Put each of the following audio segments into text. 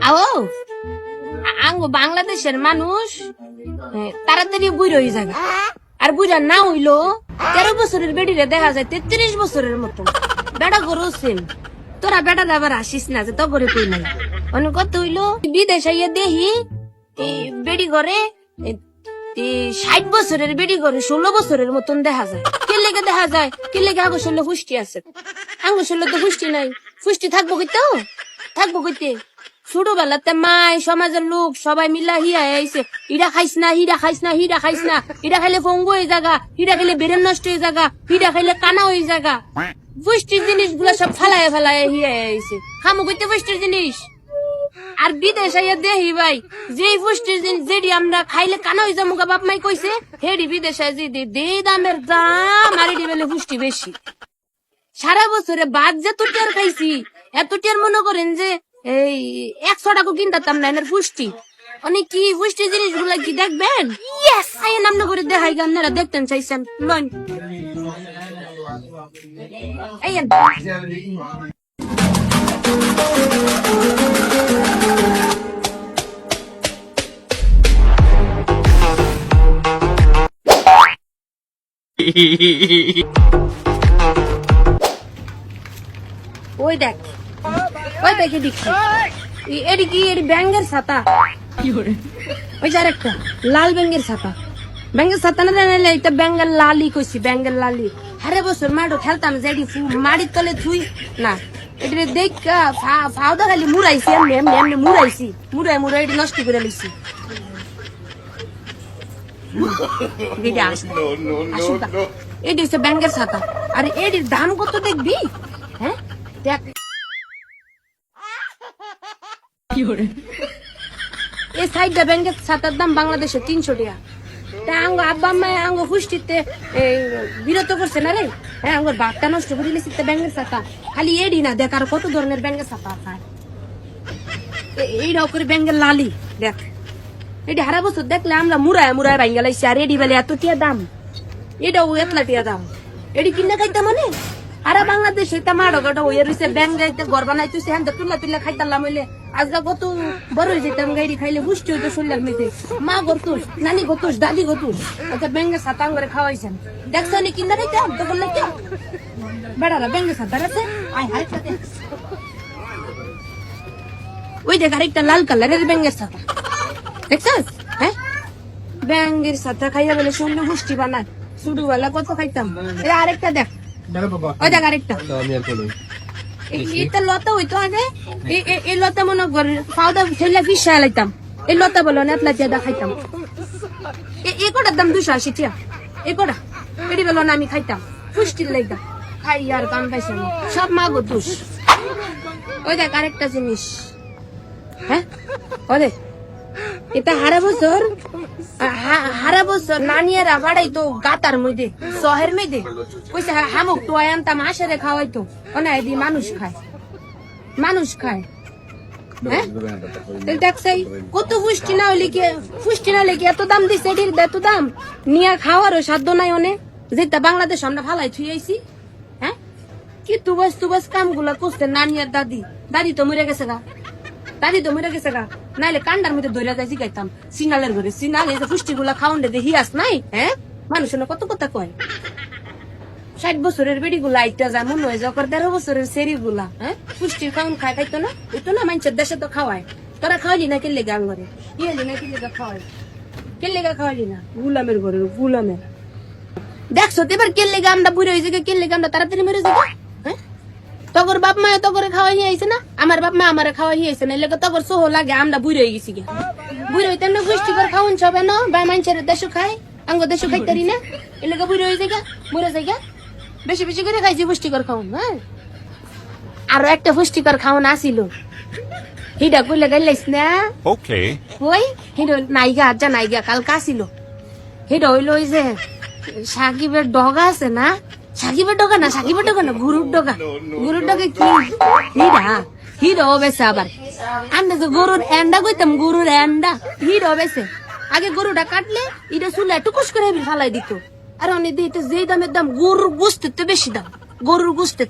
আও আঙ্গ বাংলাদেশের মানুষ তাড়াতাড়ি বুড়ো হয়ে যাবে, আর বুড়া না হইলো 13 বছরের বেডিরে দেখা যায় 33 বছরের মতো। বেড়া গরু সেম, তোরা বেটা আবার আসিস না যে তো করে কই নাই। অনেক কত হইলো বিদেশ আইয়া দেখি বেডি করে 60 বছরের বেডি করে 16 বছরের মতন দেখা যায়। কে লেগে দেখা যায়? কে লেগে আগো শরীরে পুষ্টি আছে, আঙ্গ শরীরে তো পুষ্টি নাই। পুষ্টি থাকবো কইতেও থাকবো কইতে ছোটবেলাতে মাই সমাজের লোক সবাই মিলা হিয়া আইছে, ইডা খাইস না, হিডা খাইস না, হিডা খাইস না, হিডা খাইলে ফঙ্গু হয়ে জাগা, হিডা খাইলে বেরেন নষ্ট হয়ে জাগা, হিডা খাইলে কানা হয়ে জাগা। পুষ্টির জিনিস গুলা সব ফালায় ফালায় হিয়া আইছে, খামু কইতে পুষ্টির জিনিস। আর বিদেশ আইয়া দেখি ভাই যে পুষ্টির জিনিস যেটি আমরা খাইলে কানা হয়ে যাবো বাপ মাই কইছে, হেডি বিদেশে যে দে দামের দাম আর এটি বেলে পুষ্টি বেশি। সারা বছরে বাদ যে টিয়ার খাইছি, এত টিয়ার মনে করেন যে এই 100 টাকা কিনতাম না এর পুষ্টি। অনেক কি পুষ্টি জিনিসগুলা কি দেখবেন? আইন নামনা করে দেখাই আপনারা দেখতেন চাইছেন লন আইন। ওই দেখ, ওই দেখে দেখছি এটি কি এটি ব্যাঙ্গের ছাতা, ওই যে আরেকটা লাল ব্যাঙ্গের ছাতা। ব্যাঙ্গের ছাতা না জানাইলে এটা ব্যাঙ্গের লালি কইছি, ব্যাঙ্গের লালি। হারে বছর মাঠও খেলতাম যে এটি মাটির তলে থুই না, এটি দেখ ফাউদা খালি মুড়াইছি, এমনি এমনি এমনি মুড়াইছি, মুড়াই মুড়াই এটি নষ্ট করে লিছি। এটি হচ্ছে ব্যাঙ্গের ছাতা, আর এটির দাম কত দেখবি? হ্যাঁ দেখ, এই সাইডটা ব্যাঙ্গের ছাতার দাম বাংলাদেশে 300 টাকা। তা আঙ্গ আব্বা আম্মা আঙ্গ পুষ্টিতে বিরত করছে না রে, হ্যাঁ আঙ্গর বাপটা নষ্ট করে দিয়েছে ব্যাঙ্গের ছাতা। খালি এডি না দেখ, আর কত ধরনের ব্যাঙ্গের ছাতা আছে। এইটাও করে ব্যাঙ্গের লালি দেখ, এটি হারা বছর দেখলে আমরা মুড়ায় মুড়ায় ভাঙ্গা লাইছি, আর এডি বেলে এত টিয়া দাম, এটাও এতলা টিয়া দাম। এডি কিনে খাইতে মানে আরা বাংলাদেশে মাড়ো গটা হয়ে রয়েছে, ব্যাঙ্গ গাইতে ঘর বানাইতেছে, হ্যাঁ তুলা তুলা খাইতাম হইলে আজকে কত বড় হয়ে যেতাম, গাড়ি খাইলে পুষ্টি হইতো শরীরের মধ্যে। মা গতুস, নানি গতুস, দাদি গতুস, আচ্ছা ব্যাঙ্গের ছাতা করে খাওয়াইছেন দেখছো নি কিনা খাইতাম তো বললে কেউ বেড়ারা ব্যাঙ্গের ছাতা আছে। ওই দেখ আরেকটা লাল কালারের ব্যাঙ্গের ছাতা দেখছস, হ্যাঁ ব্যাঙ্গের ছাতা খাইয়া বলে শরীরে পুষ্টি বানায়। ছোটবেলা কত খাইতাম। এরা আরেকটা দেখ, ওই দেখ আরেকটা, এটা লতা হইতো আগে, এই লতা মনে কর পাউডা ছেলে ফিসা লাইতাম, এই লতা বলো নেতলা দিয়ে খাইতাম। এই কটার দাম 280 টাকা, এই কটা এটি বলো না আমি খাইতাম পুষ্টির লাইতাম, খাই আর কাম পাইছে না সব মা গো দুষ। ওই দেখ আরেকটা জিনিস, হ্যাঁ ওরে এটা হারা বছর নানিয়ারা বাড়াইতো গাতার মধ্যে শহরের মধ্যে কইছে হামুক তো আনতাম আশারে খাওয়াইতো, অনাই দি মানুষ খায়, মানুষ খায়। হ্যাঁ দেখছাই কত পুষ্টি না হলে কি, পুষ্টি না হলে কি এত দাম দিছে, এটির এত দাম নিয়ে খাওয়ারও সাধ্য নাই অনেক, যেটা বাংলাদেশ আমরা ফালাই থুই আইছি। হ্যাঁ কি তুবাস কাম গুলা করছে নানিয়ার দাদি, দাদি তো মরে গেছে গা, দাদি তো মরে গেছে গা, নাইলে কান্ডার মধ্যে ধরে যাই শিখাইতাম সিনালের ঘরে, সিনালে পুষ্টি গুলা খাওয়ান দে হিয়াস নাই। হ্যাঁ মানুষের কত কথা কয়, 60 বছরের বেড়ি গুলা আইটা যায় মনে হয় যখন 13 বছরের সেরি গুলা, হ্যাঁ পুষ্টির খাওয়ান খাই খাইতো না, ওইতো না মানুষের দেশে তো খাওয়ায়, তোরা খাওয়ালি না কেলে গান ঘরে, ইয়েলি না কেলে খাওয়াই, কেলে খাওয়ালি না গুলামের ঘরে, গুলামের দেখছো এবার কেলে আমরা বুড়ে হয়েছে, কেলে আমরা তাড়াতাড়ি মেরে যাবো। হ্যাঁ তগর বাপ মা তগরে খাওয়াই আইছে না, আমার বাপ মা আমার খাওয়াই আইছে না, এলাকা তগর সোহ লাগে আমরা বুড়ে হয়ে গেছি গিয়া, বুড়ে হইতে না পুষ্টিকর খাওয়ান সবে না বা মানুষের দেশও খায়, আঙ্গ দেশও খাইতারি না, এলাকা বুড়ে হয়ে যায় মরে যায় গা, বেশি বেশি করে খাইছি পুষ্টিকর খাওয়ান। হ্যাঁ আরো একটা পুষ্টিকর খাওয়ান আসিল, হিডা কইলে গাইলাইস না, ওকে ওই হিডো নাইগা আজ্জা নাইগা কালকে আসিল, হিডা হইলো ওই যে সাকিবের ডগা আছে না, সাকিবের ডগা না, সাকিবের ডগা না, গরুর ডগা, গরুর ডগা কি হিডা, হিডো বেছে আবার আমরা তো গরুর এন্ডা কইতাম, গরুর এন্ডা হিডো বেছে। আগে গরুটা কাটলে এটা চুলে টুকুস করে ফালাই দিত, আর অনেক দিতে যেই দামের দাম গরুর গোস্তের বেশি দাম, গরুর গোস্তের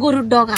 গরুর ডগা।